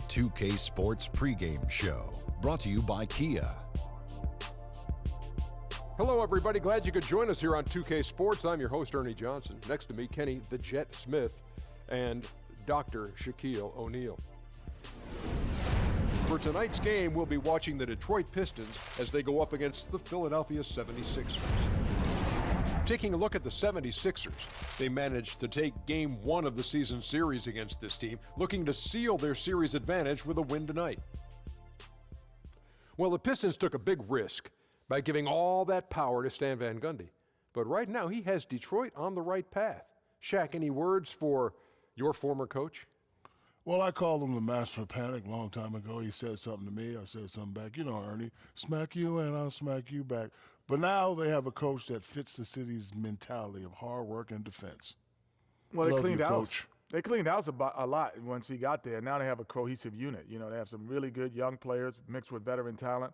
2K Sports pregame show, brought to you by Kia. Hello, everybody. Glad you could join us here on 2K Sports. I'm your host, Ernie Johnson. Next to me, Kenny the Jet Smith and Dr. Shaquille O'Neal. For tonight's game, we'll be watching the Detroit Pistons as they go up against the Philadelphia 76ers. Taking a look at the 76ers, they managed to take Game 1 of the season series against this team, looking to seal their series advantage with a win tonight. Well, the Pistons took a big risk by giving all that power to Stan Van Gundy. But right now, he has Detroit on the right path. Shaq, any words for your former coach? Well, I called him the master of panic a long time ago. He said something to me. I said something back. You know, Ernie, smack you and I'll smack you back. But now they have a coach that fits the city's mentality of hard work and defense. Well, they cleaned house. They cleaned house a lot once he got there. Now they have a cohesive unit. You know, they have some really good young players mixed with veteran talent.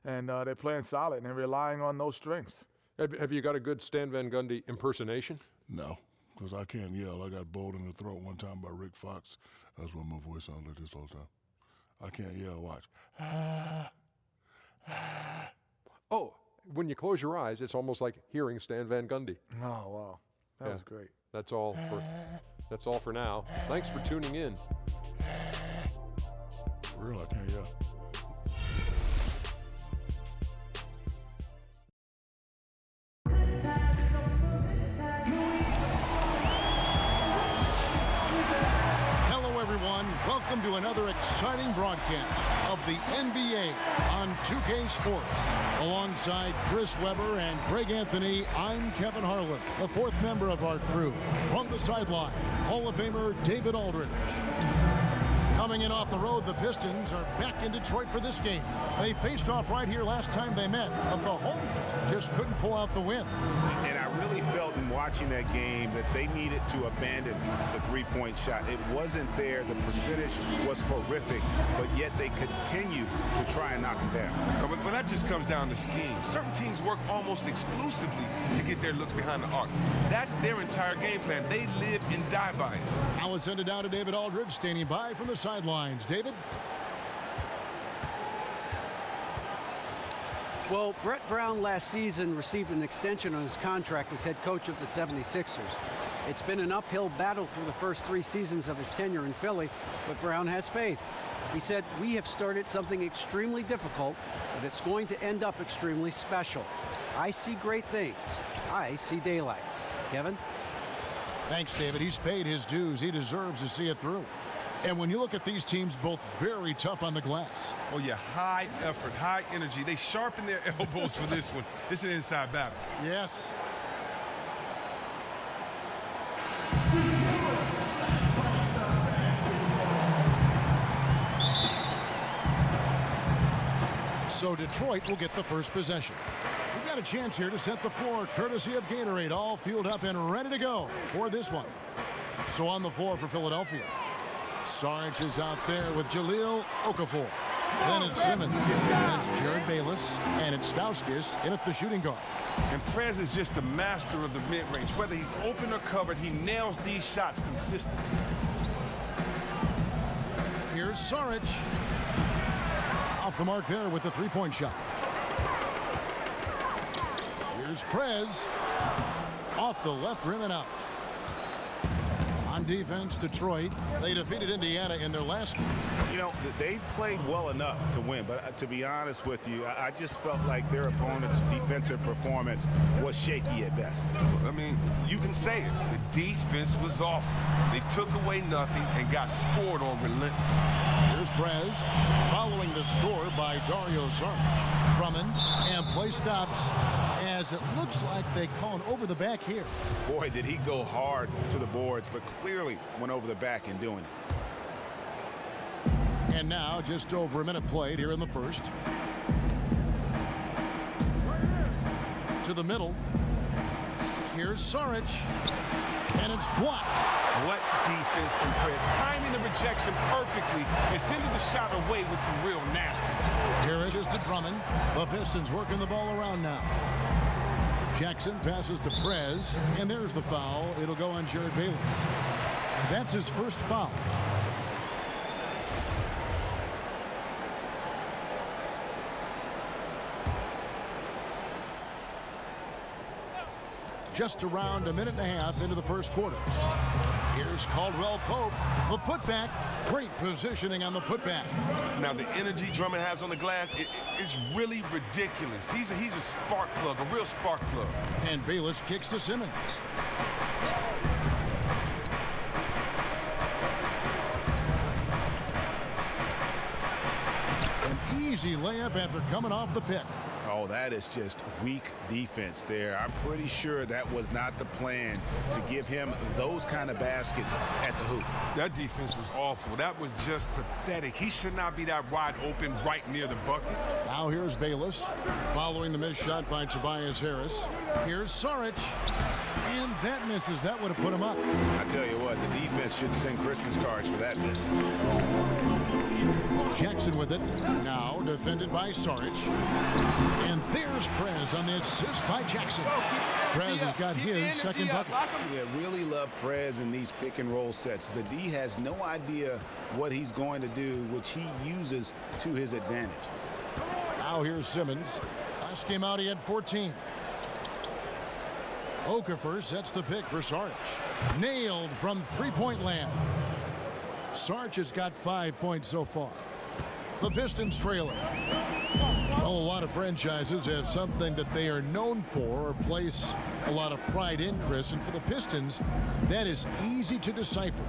And they're playing solid, and they're relying on those strengths. Have you got a good Stan Van Gundy impersonation? No, because I can't yell. I got bowled in the throat one time by Rick Fox. That's why my voice sounds like this all the time. I can't yell. Watch. Oh, when you close your eyes, it's almost like hearing Stan Van Gundy. Oh, wow. That was great. That's all for now. Thanks for tuning in. For real, I can't yell. Welcome to another exciting broadcast of the NBA on 2K Sports. Alongside Chris Webber and Greg Anthony, I'm Kevin Harlan, the fourth member of our crew. From the sideline, Hall of Famer David Aldridge. Coming in off the road, the Pistons are back in Detroit for this game. They faced off right here last time they met, but the home team just couldn't pull out the win. And I really felt in watching that game that they needed to abandon the three-point shot. It wasn't there. The percentage was horrific, but yet they continue to try and knock it down. But that just comes down to scheme. Certain teams work almost exclusively to get their looks behind the arc. That's their entire game plan. They live and die by it. Now it's send it down to David Aldridge, standing by from the sidelines. David? Well, Brett Brown last season received an extension on his contract as head coach of the 76ers. It's been an uphill battle through the first 3 seasons of his tenure in Philly, but Brown has faith. He said, "We have started something extremely difficult, but it's going to end up extremely special. I see great things. I see daylight." Kevin? Thanks, David. He's paid his dues. He deserves to see it through. And when you look at these teams, both very tough on the glass. Oh, yeah, high effort, high energy. They sharpen their elbows for this one. It's an inside battle. Yes. So Detroit will get the first possession. We've got a chance here to set the floor, courtesy of Gatorade, all fueled up and ready to go for this one. So on the floor for Philadelphia, Saric is out there with Jahlil Okafor. Then it's Simmons. Then it's Jared Bayless. And it's Stauskas in at the shooting guard. And Prez is just the master of the mid-range. Whether he's open or covered, he nails these shots consistently. Here's Saric. Off the mark there with the three-point shot. Here's Prez. Off the left rim and out. On defense, Detroit, they defeated Indiana in their last game. You know, they played well enough to win, but to be honest with you, I just felt like their opponent's defensive performance was shaky at best. I mean, you can say it. The defense was awful. They took away nothing and got scored on relentless. Here's Prez, following the score by Dario Saric. Drummond, and play stops as it looks like they call an over the back here. Boy, did he go hard to the boards, but clearly went over the back in doing it. And now, just over a minute played here in the first. To the middle. Here's Saric. And it's blocked. What defense from Prez, timing the rejection perfectly and sending the shot away with some real nastiness. Here it is to Drummond. The Pistons working the ball around now. Jackson passes to Prez, and there's the foul. It'll go on Jared Bayless. That's his first foul. just around a minute and a half into the first quarter. Here's Caldwell Pope, the putback. Great positioning on the putback. Now, the energy Drummond has on the glass, it's really ridiculous. He's a spark plug, a real spark plug. And Bayless kicks to Simmons. An easy layup after coming off the pick. Oh, that is just weak defense there. I'm pretty sure that was not the plan to give him those kind of baskets at the hoop. That defense was awful. That was just pathetic. He should not be that wide open right near the bucket. Now here's Bayless following the missed shot by Tobias Harris. Here's Saric. And that misses. That would have put him up. I tell you what, the defense should send Christmas cards for that miss. Jackson with it. Now defended by Saric. And there's Prez on the assist by Jackson. Prez has got his second bucket. Yeah, really love Prez in these pick and roll sets. The D has no idea what he's going to do, which he uses to his advantage. Now here's Simmons. Last game out he had 14. Okafor sets the pick for Saric. Nailed from three-point land. Saric has got 5 points so far. The Pistons trailing. Well, a lot of franchises have something that they are known for or place a lot of pride in, Chris. And for the Pistons, that is easy to decipher.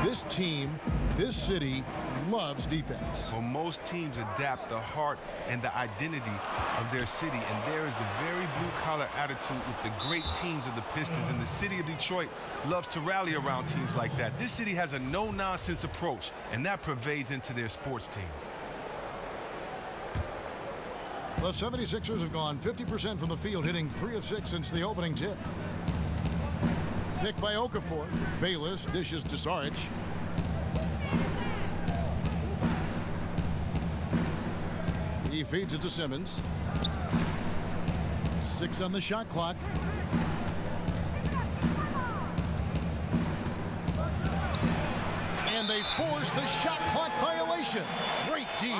This team, this city, loves defense. Well, most teams adapt the heart and the identity of their city, and there is a very blue-collar attitude with the great teams of the Pistons, and the city of Detroit loves to rally around teams like that. This city has a no-nonsense approach, and that pervades into their sports teams. The 76ers have gone 50% from the field, hitting 3 of 6 since the opening tip. Pick by Okafor. Bayless dishes to Saric. He feeds it to Simmons. 6 on the shot clock. And they force the shot clock violation. Great team.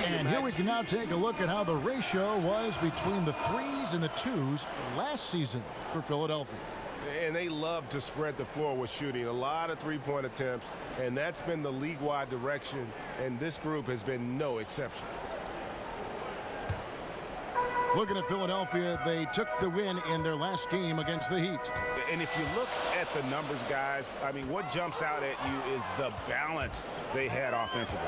And here we can now take a look at how the ratio was between the 3s and the 2s last season for Philadelphia. And they love to spread the floor with shooting. A lot of three-point attempts, and that's been the league-wide direction, and this group has been no exception. Looking at Philadelphia, they took the win in their last game against the Heat. And if you look at the numbers, guys, I mean, what jumps out at you is the balance they had offensively.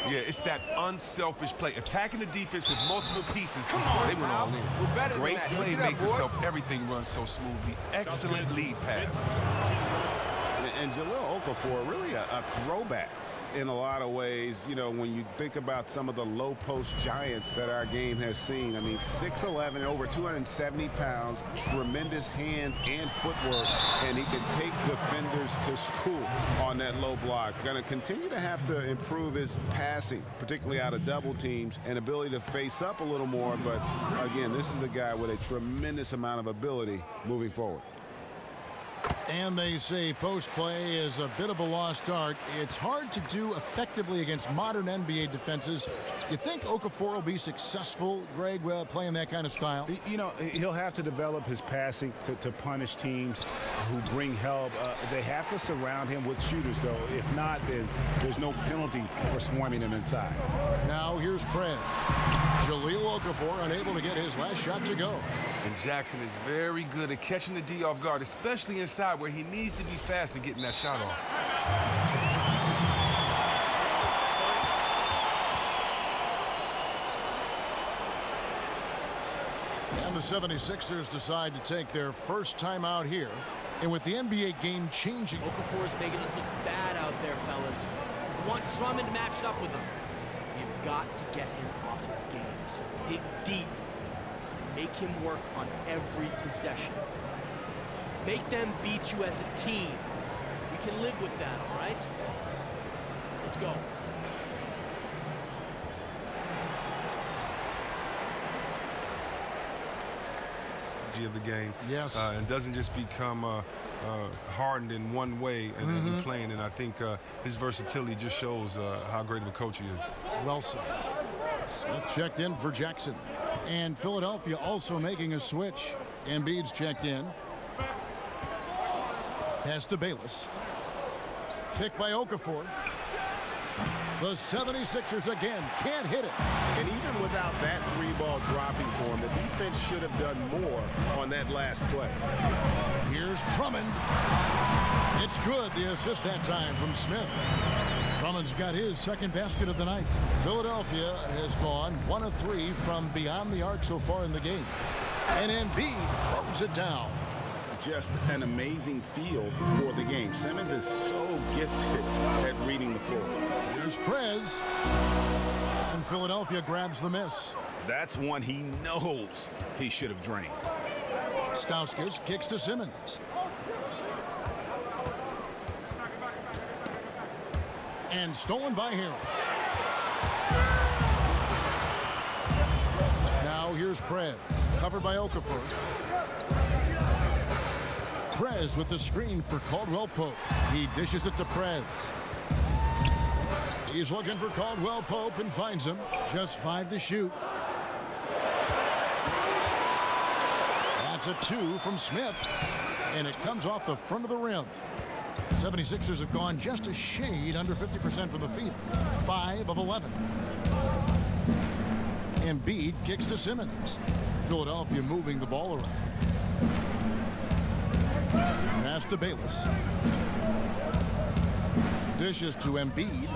Yeah, it's that unselfish play. Attacking the defense with multiple pieces. They went all in. We're better than Great that. playmakers help everything run so smoothly. Excellent lead pass. And Jahlil Okafor, really a throwback in a lot of ways, you know, when you think about some of the low post giants that our game has seen. I mean, 6'11", over 270 pounds, tremendous hands and footwork, and he can take defenders to school on that low block. Going to continue to have to improve his passing, particularly out of double teams, and ability to face up a little more. But again, this is a guy with a tremendous amount of ability moving forward. And they say post play is a bit of a lost art. It's hard to do effectively against modern NBA defenses. You think Okafor will be successful, Greg, playing that kind of style? You know, he'll have to develop his passing to punish teams who bring help. They have to surround him with shooters, though. If not, then there's no penalty for swarming him inside. Now here's Prez. Jahlil Okafor unable to get his last shot to go. And Jackson is very good at catching the D off guard, especially inside where he needs to be fast and getting that shot off. And the 76ers decide to take their first time out here. And with the NBA game changing. Okafor is making us look bad out there, fellas. We want Drummond matched up with him. You've got to get him off his game. So dig deep. Make him work on every possession. Make them beat you as a team. We can live with that, all right? Let's go. Of the game, yes, and doesn't just become hardened in one way and playing. And I think his versatility just shows how great of a coach he is. Well said. Smith checked in for Jackson, and Philadelphia also making a switch. Embiid's checked in. Pass to Bayless. Pick by Okafor. The 76ers again can't hit it. And even without that three-ball dropping for him, the defense should have done more on that last play. Here's Drummond. It's good. The assist that time from Smith. Drummond's got his second basket of the night. Philadelphia has gone 1 of 3 from beyond the arc so far in the game. And Embiid throws it down. Just an amazing feel for the game. Simmons is so gifted at reading the floor. Here's Prez. And Philadelphia grabs the miss. That's one he knows he should have drained. Stauskas kicks to Simmons. And stolen by Harris. Now here's Prez. Covered by Okafor. Prez with the screen for Caldwell Pope. He dishes it to Prez. He's looking for Caldwell Pope and finds him. Just 5 to shoot. That's a 2 from Smith. And it comes off the front of the rim. 76ers have gone just a shade under 50% from the field. 5 of 11. Embiid kicks to Simmons. Philadelphia moving the ball around. Pass to Bayless. Dishes to Embiid.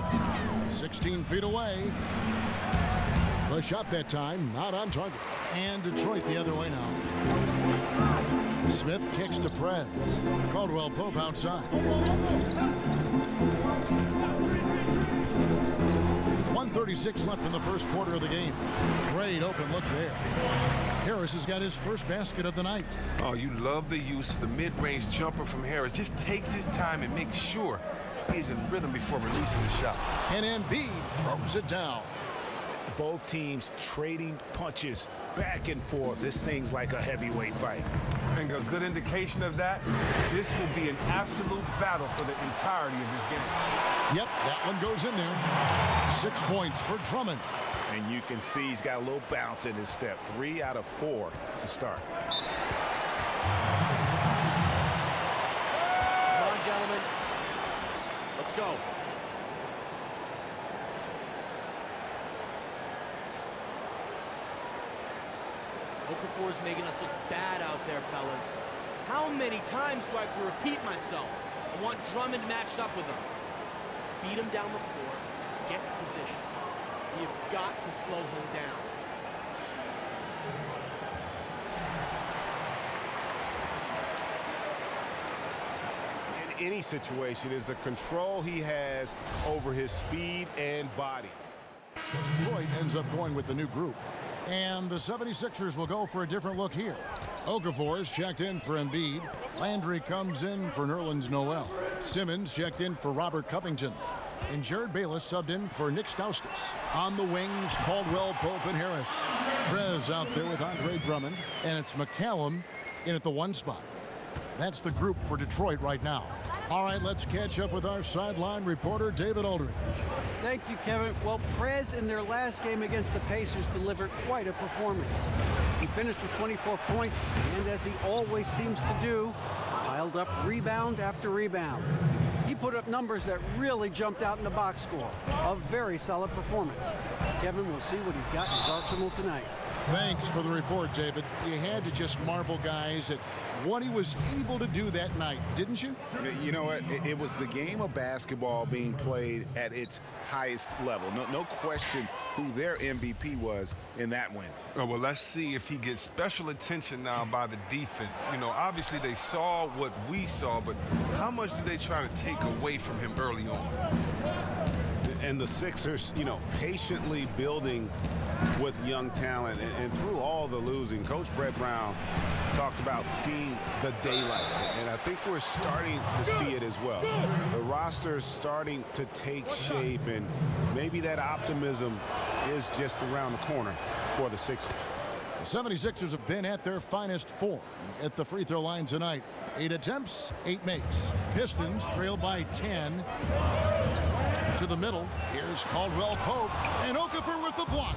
16 feet away. The shot that time not on target. And Detroit the other way now. Smith kicks to Prez. Caldwell Pope outside. 1:36 left in the first quarter of the game. Great open look there. Harris has got his first basket of the night. Oh, you love the use of the mid-range jumper from Harris. Just takes his time and makes sure he's in rhythm before releasing the shot. And Embiid throws it down. Both teams trading punches back and forth. This thing's like a heavyweight fight. And a good indication of that, this will be an absolute battle for the entirety of this game. Yep, that one goes in there. 6 points for Drummond. And you can see he's got a little bounce in his step. 3 out of 4 to start. Come on, gentlemen. Let's go. Okafor's making us look bad out there, fellas. How many times do I have to repeat myself? I want Drummond matched up with him. Beat him down the floor, get in position. You've got to slow him down. In any situation is the control he has over his speed and body. Detroit ends up going with the new group. And the 76ers will go for a different look here. Okafor is checked in for Embiid. Landry comes in for Nerlens Noel. Simmons checked in for Robert Covington. And Jared Bayless subbed in for Nick Stauskas. On the wings, Caldwell Pope and Harris. Prez out there with Andre Drummond. And it's McCallum in at the 1 spot. That's the group for Detroit right now. All right, let's catch up with our sideline reporter, David Aldridge. Thank you, Kevin. Well, Prez in their last game against the Pacers delivered quite a performance. He finished with 24 points, and as he always seems to do, piled up rebound after rebound. He put up numbers that really jumped out in the box score. A very solid performance. Kevin will see what he's got in his arsenal tonight. Thanks for the report, David. You had to just marvel, guys, at what he was able to do that night, didn't you? You know what? It was the game of basketball being played at its highest level. No question who their MVP was in that win. Oh, well, let's see if he gets special attention now by the defense. You know, obviously they saw what we saw, but how much did they try to take away from him early on? And the Sixers, you know, patiently building with young talent. And through all the losing, Coach Brett Brown talked about seeing the daylight. And I think we're starting to see it as well. The roster is starting to take shape, and maybe that optimism is just around the corner for the Sixers. The 76ers have been at their finest form at the free throw line tonight. 8 attempts, 8 makes. Pistons trail by 10. To the middle. Here's Caldwell Pope. And Okafor with the block.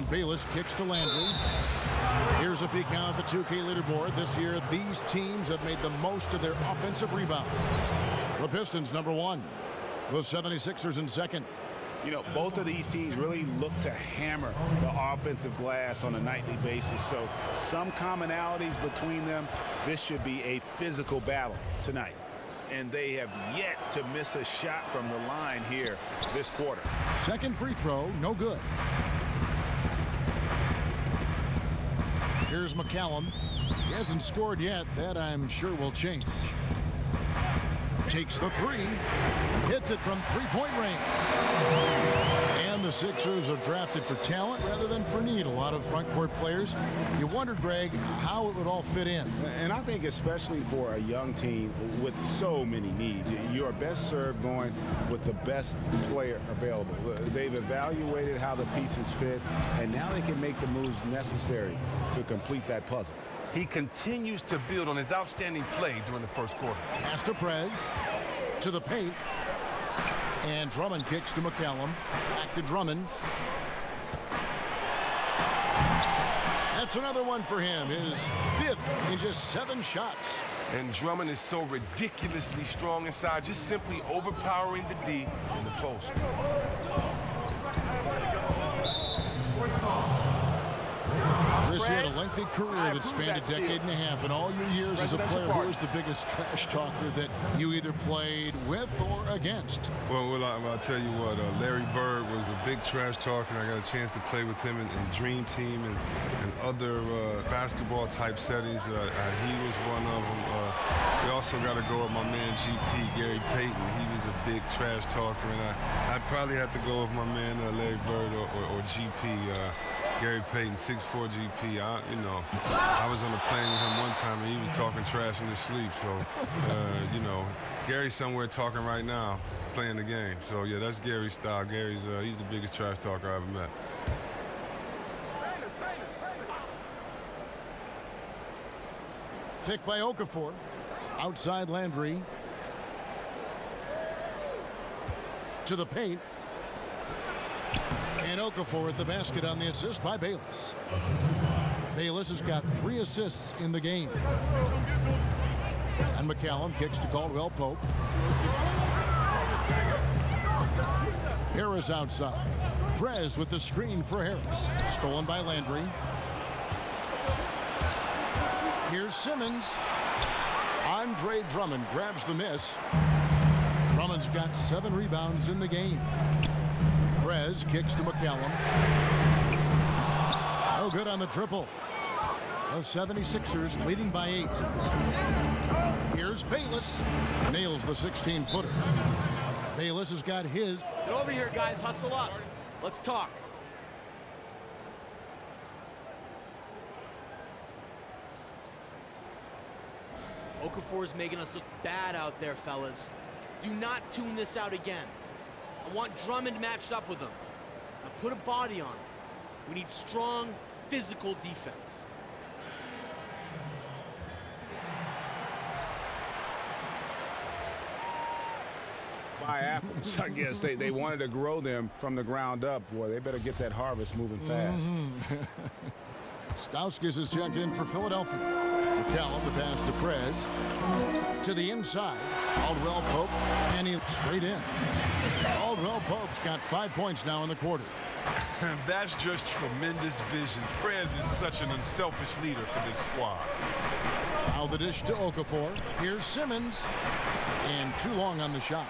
And Bayless kicks to Landry. Here's a peek now at the 2K leaderboard. This year, these teams have made the most of their offensive rebounds. The Pistons, number 1. The 76ers in second. You know, both of these teams really look to hammer the offensive glass on a nightly basis. So some commonalities between them. This should be a physical battle tonight. And they have yet to miss a shot from the line here this quarter. Second free throw, no good. Here's McCallum. He hasn't scored yet. That, I'm sure, will change. Takes the three. Hits it from three-point range. And the Sixers are drafted for talent rather than for need. A lot of front court players. You wondered, Greg, how it would all fit in. And I think especially for a young team with so many needs, you're best served going with the best player available. They've evaluated how the pieces fit, and now they can make the moves necessary to complete that puzzle. He continues to build on his outstanding play during the first quarter. Pass to Prez. To the paint. And Drummond kicks to McCallum. Back to Drummond. That's another one for him. His 5th in just 7 shots. And Drummond is so ridiculously strong inside, just simply overpowering the D in the post. Chris, you had a lengthy career that spanned a decade and a half. In all your years as a player, who was the biggest trash talker that you either played with or against? Well, I'll tell you what, Larry Bird was a big trash talker. I got a chance to play with him in Dream Team and other basketball-type settings. He was one of them. We also got to go with my man GP, Gary Payton. He was a big trash talker, and I'd probably have to go with my man Larry Bird or GP. Gary Payton, 6'4" GP. I was on the plane with him one time, and he was talking trash in his sleep. So, Gary's somewhere talking right now, playing the game. So, yeah, that's Gary's style. He's the biggest trash talker I ever met. Pick by Okafor. Outside Landry. To the paint. And Okafor at the basket on the assist by Bayless. Bayless has got 3 assists in the game. And McCallum kicks to Caldwell Pope. Harris outside. Prez with the screen for Harris. Stolen by Landry. Here's Simmons. Andre Drummond grabs the miss. Drummond's got 7 rebounds in the game. Prez kicks to McCallum. No good on the triple. The 76ers leading by 8. Here's Bayless. Nails the 16-footer. Bayless has got his. Get over here, guys. Hustle up. Let's talk. Okafor's making us look bad out there, fellas. Do not tune this out again. I want Drummond matched up with him. Now put a body on him. We need strong, physical defense. Buy apples, I guess. They wanted to grow them from the ground up. Boy, they better get that harvest moving fast. Stauskas is checked in for Philadelphia. McCallum, the pass to Prez. To the inside. Caldwell Pope, and he straight in. Caldwell Pope's got 5 points now in the quarter. That's just tremendous vision. Prez is such an unselfish leader for this squad. Now the dish to Okafor. Here's Simmons. And too long on the shot.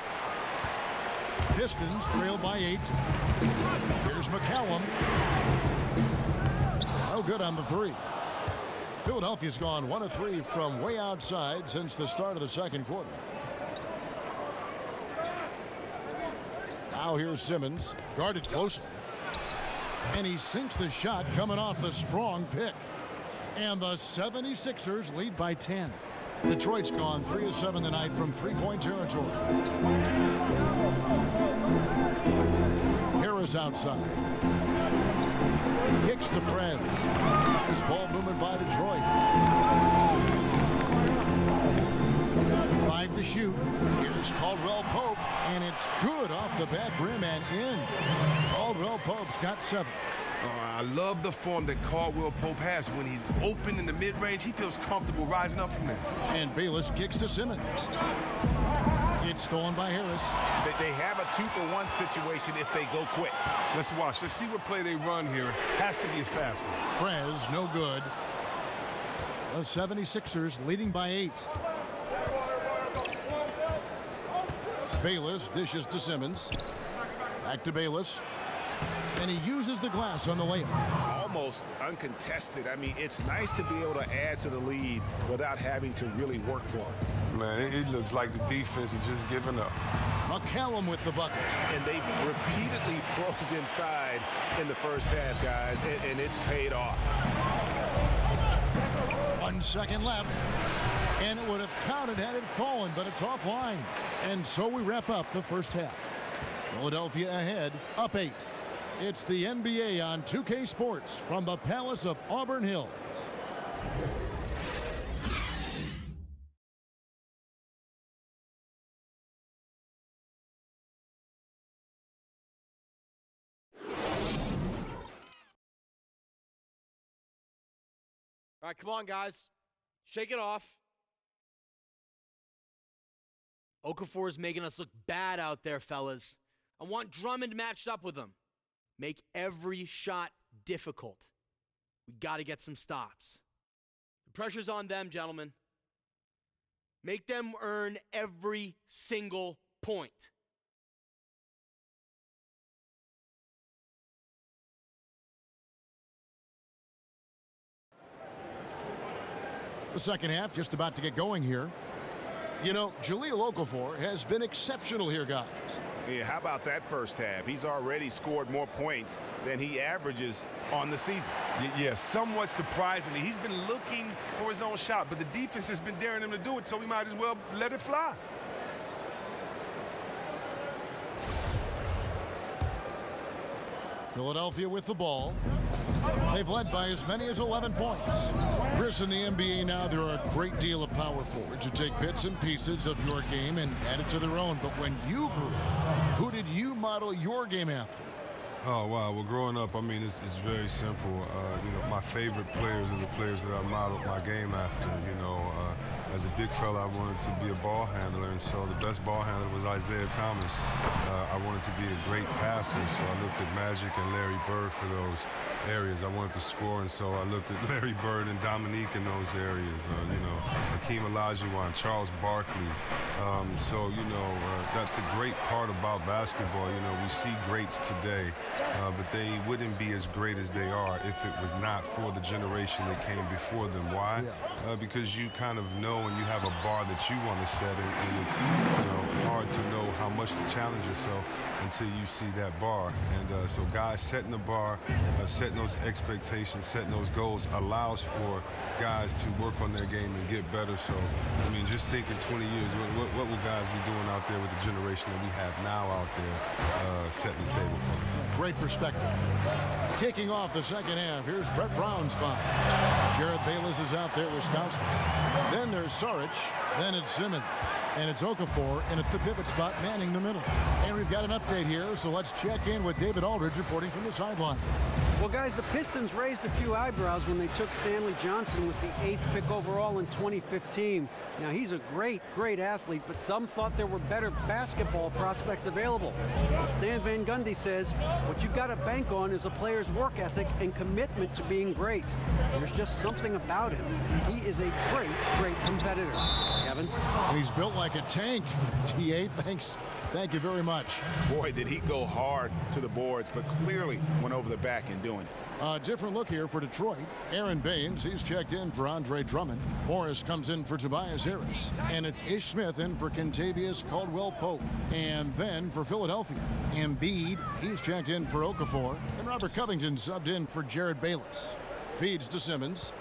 Pistons trail by 8. Here's McCallum. No good on the 3. Philadelphia's gone 1 of 3 from way outside since the start of the second quarter. Now here's Simmons, guarded closely. And he sinks the shot coming off the strong pick. And the 76ers lead by 10. Detroit's gone 3 of 7 tonight from three-point territory. Harris outside. Kicks to Prez. Nice ball movement by Detroit. 5 to shoot. Here's Caldwell Pope, and it's good off the back rim and in. Caldwell Pope's got 7. I love the form that Caldwell Pope has. When he's open in the mid-range, he feels comfortable rising up from there. And Bayless kicks to Simmons. It's stolen by Harris. They have a 2-for-1 situation if they go quick. Let's watch. Let's see what play they run here. Has to be a fast one. Prez, no good. The 76ers leading by 8. Bayless dishes to Simmons. Back to Bayless. And he uses the glass on the layup. Almost uncontested. I mean, it's nice to be able to add to the lead without having to really work for it. Man, it looks like the defense is just giving up. McCallum with the bucket. And they've repeatedly probed inside in the first half, guys, and it's paid off. 1 second left. And it would have counted had it fallen, but it's offline. And so we wrap up the first half. Philadelphia ahead, up 8. It's the NBA on 2K Sports from the Palace of Auburn Hills. All right, come on, guys. Shake it off. Okafor is making us look bad out there, fellas. I want Drummond matched up with him. Make every shot difficult. We got to get some stops. The pressure's on them, gentlemen. Make them earn every single point. The second half just about to get going here. You know, Jahlil Okafor has been exceptional here, guys. Yeah, how about that first half? He's already scored more points than he averages on the season. Yeah, somewhat surprisingly. He's been looking for his own shot, but the defense has been daring him to do it, so we might as well let it fly. Philadelphia with the ball. They've led by as many as 11 points. Chris, in the NBA now, there are a great deal of power forwards who take bits and pieces of your game and add it to their own. But when you grew up, who did you model your game after? Oh, wow. Well, growing up, I mean, it's very simple. You know, my favorite players are the players that I modeled my game after. You know, as a big fella, I wanted to be a ball handler, and so the best ball handler was Isaiah Thomas. I wanted to be a great passer, so I looked at Magic and Larry Bird for those areas. I wanted to score, and so I looked at Larry Bird and Dominique in those areas. You know, Hakeem Olajuwon, Charles Barkley. So, you know, that's the great part about basketball. You know, we see greats today, but they wouldn't be as great as they are if it was not for the generation that came before them. Why? Because you kind of know and you have a bar that you want to set, and it's, you know, hard to know how much to challenge yourself until you see that bar. And so guys setting the bar, setting those expectations, setting those goals allows for guys to work on their game and get better. So, I mean, just think in 20 years, what will guys be doing out there with the generation that we have now out there setting the table for them? Great perspective. Kicking off the second half, here's Brett Brown's foul. Jared Bayless is out there with Stauskas. Then there's Saric, then it's Simmons. And it's Okafor, and at the pivot spot, manning the middle. And we've got an update here, so let's check in with David Aldridge reporting from the sideline. Well, guys, the Pistons raised a few eyebrows when they took Stanley Johnson with the 8th pick overall in 2015. Now, he's a great, great athlete, but some thought there were better basketball prospects available. But Stan Van Gundy says what you've got to bank on is a player's work ethic and commitment to being great. There's just something about him. He is a great, great competitor. Kevin? And he's built like a tank. TA, thanks. Thank you very much. Boy, did he go hard to the boards, but clearly went over the back in doing it. A different look here for Detroit. Aaron Baines, he's checked in for Andre Drummond. Morris comes in for Tobias Harris. And it's Ish Smith in for Kentavious Caldwell-Pope. And then for Philadelphia, Embiid, he's checked in for Okafor. And Robert Covington subbed in for Jared Bayless. Feeds to Simmons.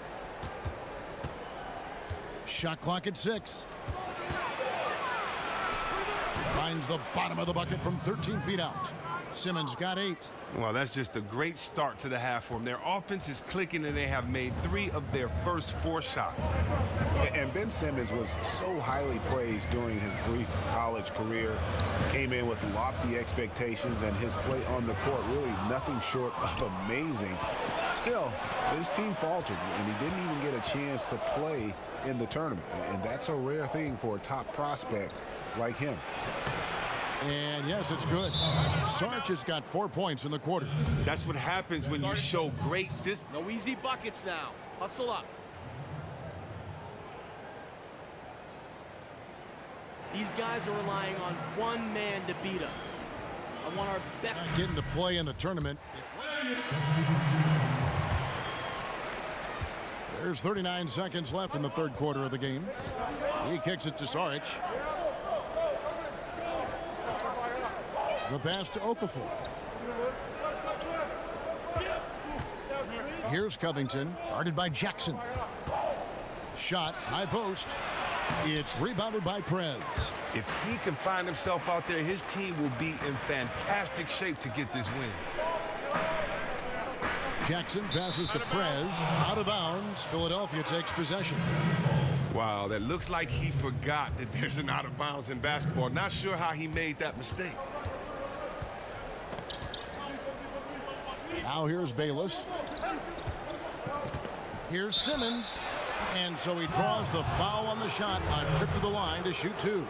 Shot clock at 6. Finds the bottom of the bucket from 13 feet out. Simmons got 8. Well, that's just a great start to the half for them. Their offense is clicking, and they have made 3 of their first 4 shots. And Ben Simmons was so highly praised during his brief college career. Came in with lofty expectations, and his play on the court really nothing short of amazing. Still, his team faltered, and he didn't even get a chance to play in the tournament. And that's a rare thing for a top prospect like him. And yes, it's good. Saric has got 4 points in the quarter. That's what happens when you show great distance. No easy buckets now. Hustle up. These guys are relying on one man to beat us. I want our best. Getting to play in the tournament. There's 39 seconds left in the third quarter of the game. He kicks it to Saric. The pass to Okafor. Here's Covington, guarded by Jackson. Shot, high post. It's rebounded by Prez. If he can find himself out there, his team will be in fantastic shape to get this win. Jackson passes to Prez. Out of bounds. Philadelphia takes possession. Wow, that looks like he forgot that there's an out of bounds in basketball. Not sure how he made that mistake. Now here's Bayless. Here's Simmons. And so he draws the foul on the shot. A trip to the line to shoot 2.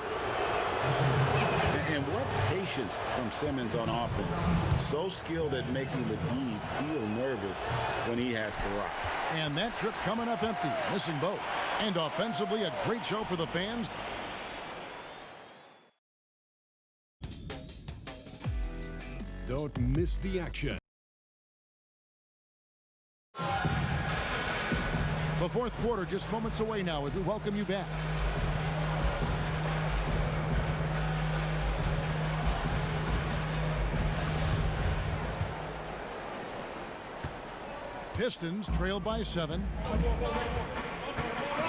And what patience from Simmons on offense. So skilled at making the D feel nervous when he has to rock. And that trip coming up empty, missing both. And offensively, a great show for the fans. Don't miss the action. The fourth quarter just moments away now as we welcome you back. Pistons trail by 7.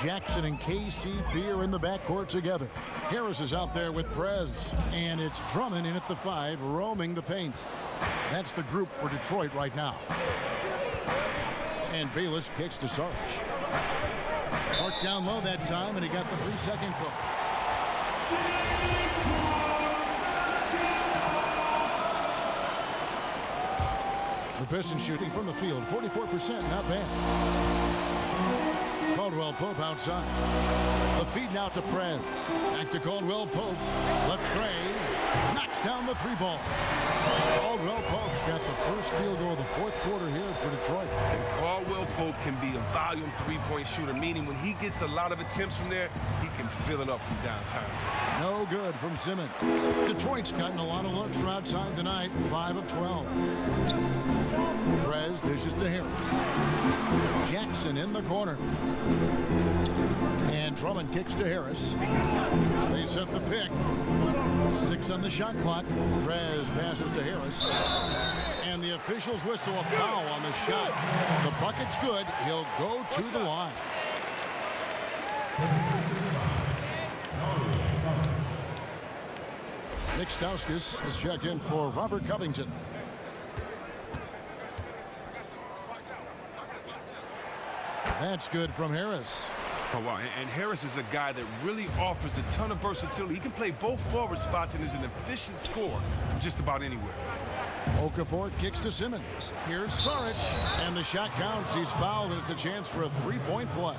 Jackson and KCP are in the backcourt together. Harris is out there with Prez. And it's Drummond in at the 5, roaming the paint. That's the group for Detroit right now. And Bayless kicks to Saric. Marked down low that time, and he got the 3-second call. The Pistons shooting from the field, 44%, not bad. Caldwell Pope outside. The feed now to Prez. Back to Caldwell Pope. Latrey knocks down the 3-ball. Caldwell Pope's got the first field goal of the fourth quarter here for Detroit. And Caldwell Pope can be a volume 3-point shooter, meaning when he gets a lot of attempts from there, he can fill it up from downtown. No good from Simmons. Detroit's gotten a lot of looks from outside tonight, 5 of 12. Prez dishes to Harris. Jackson in the corner. And Drummond kicks to Harris. They set the pick. 6 on the shot clock. Prez passes to Harris. And the officials whistle a foul on the shot. The bucket's good. He'll go to the line. Nick Stauskas is checked in for Robert Covington. That's good from Harris. Oh, wow. And Harris is a guy that really offers a ton of versatility. He can play both forward spots and is an efficient scorer from just about anywhere. Okafor kicks to Simmons. Here's Saric. And the shot counts. He's fouled, and it's a chance for a 3-point play.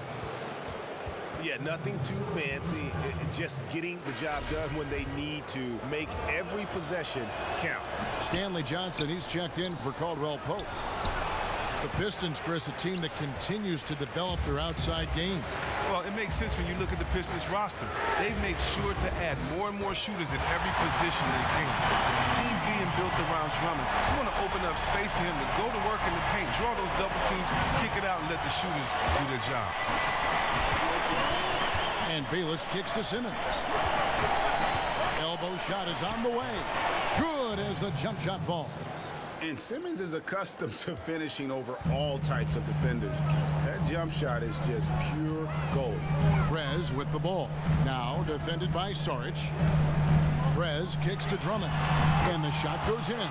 Yeah, nothing too fancy. Just getting the job done when they need to. Make every possession count. Stanley Johnson, he's checked in for Caldwell Pope. The Pistons, Chris, a team that continues to develop their outside game. Well, it makes sense when you look at the Pistons roster. They make sure to add more and more shooters at every position they can. The team being built around Drummond, you want to open up space for him to go to work in the paint, draw those double teams, kick it out, and let the shooters do their job. And Bayless kicks to Simmons. Elbow shot is on the way. Good as the jump shot falls. And Simmons is accustomed to finishing over all types of defenders. That jump shot is just pure gold. Prez with the ball. Now defended by Saric. Prez kicks to Drummond, and the shot goes in.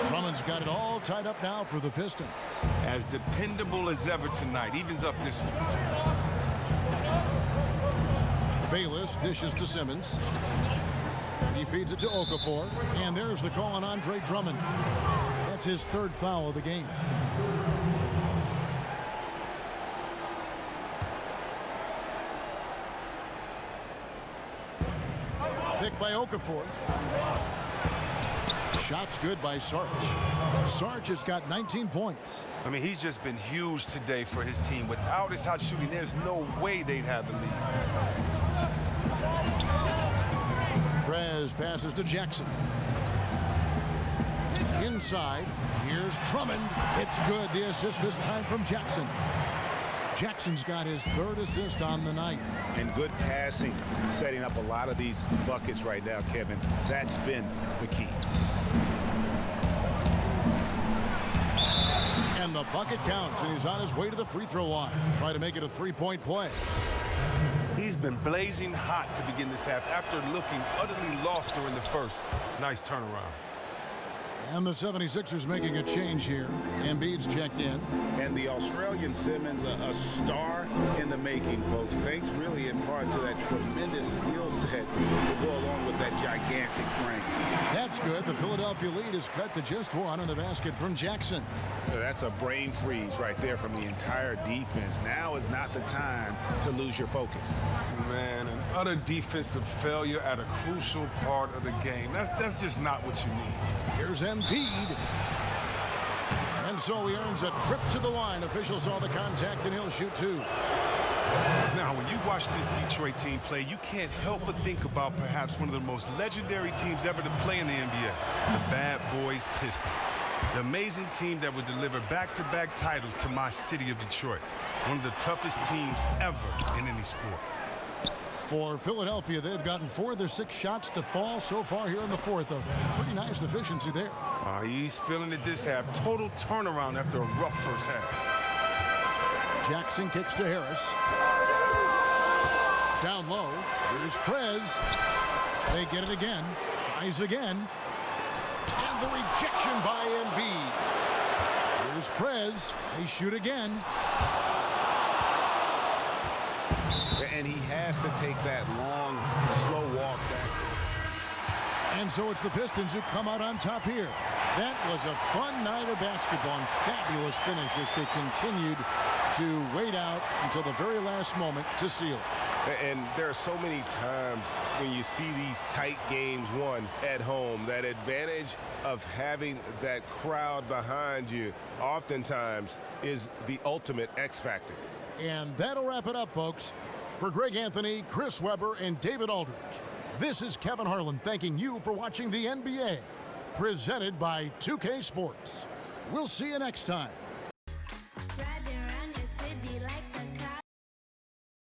Drummond's got it all tied up now for the Pistons. As dependable as ever tonight. Evens up this one. Bayless dishes to Simmons. He feeds it to Okafor, and there's the call on Andre Drummond. That's his third foul of the game. Picked by Okafor. Shot's good by Saric. Saric has got 19 points. I mean, he's just been huge today for his team. Without his hot shooting, there's no way they'd have the lead. Prez passes to Jackson. Inside, here's Drummond. It's good. The assist this time from Jackson. Jackson's got his third assist on the night. And good passing, setting up a lot of these buckets right now, Kevin. That's been the key. And the bucket counts, and he's on his way to the free throw line. Try to make it a three-point play. He's been blazing hot to begin this half after looking utterly lost during the first. Nice turnaround. And the 76ers making a change here. Embiid's checked in. And the Australian Simmons, a star in the making, folks. Thanks really in part to that tremendous skill set to go along with that gigantic frame. That's good. The Philadelphia lead is cut to just one on the basket from Jackson. That's a brain freeze right there from the entire defense. Now is not the time to lose your focus. Man, an utter defensive failure at a crucial part of the game. That's just not what you need. Here's Embiid. And so he earns a trip to the line. Officials saw the contact, and he'll shoot two. Now, when you watch this Detroit team play, you can't help but think about perhaps one of the most legendary teams ever to play in the NBA, the Bad Boys Pistons. The amazing team that would deliver back-to-back titles to my city of Detroit. One of the toughest teams ever in any sport. For Philadelphia, they've gotten 4 of their 6 shots to fall so far here in the fourth. A pretty nice efficiency there. He's feeling it this half. Total turnaround after a rough first half. Jackson kicks to Harris. Down low. Here's Prez. They get it again. Tries again. And the rejection by Embiid. Here's Prez. They shoot again. And he has to take that long, slow walk back. And so it's the Pistons who come out on top here. That was a fun night of basketball and fabulous finish as they continued to wait out until the very last moment to seal. And there are so many times when you see these tight games won at home, that advantage of having that crowd behind you oftentimes is the ultimate X factor. And that'll wrap it up, folks. For Greg Anthony, Chris Webber, and David Aldridge, this is Kevin Harlan thanking you for watching the NBA, presented by 2K Sports. We'll see you next time.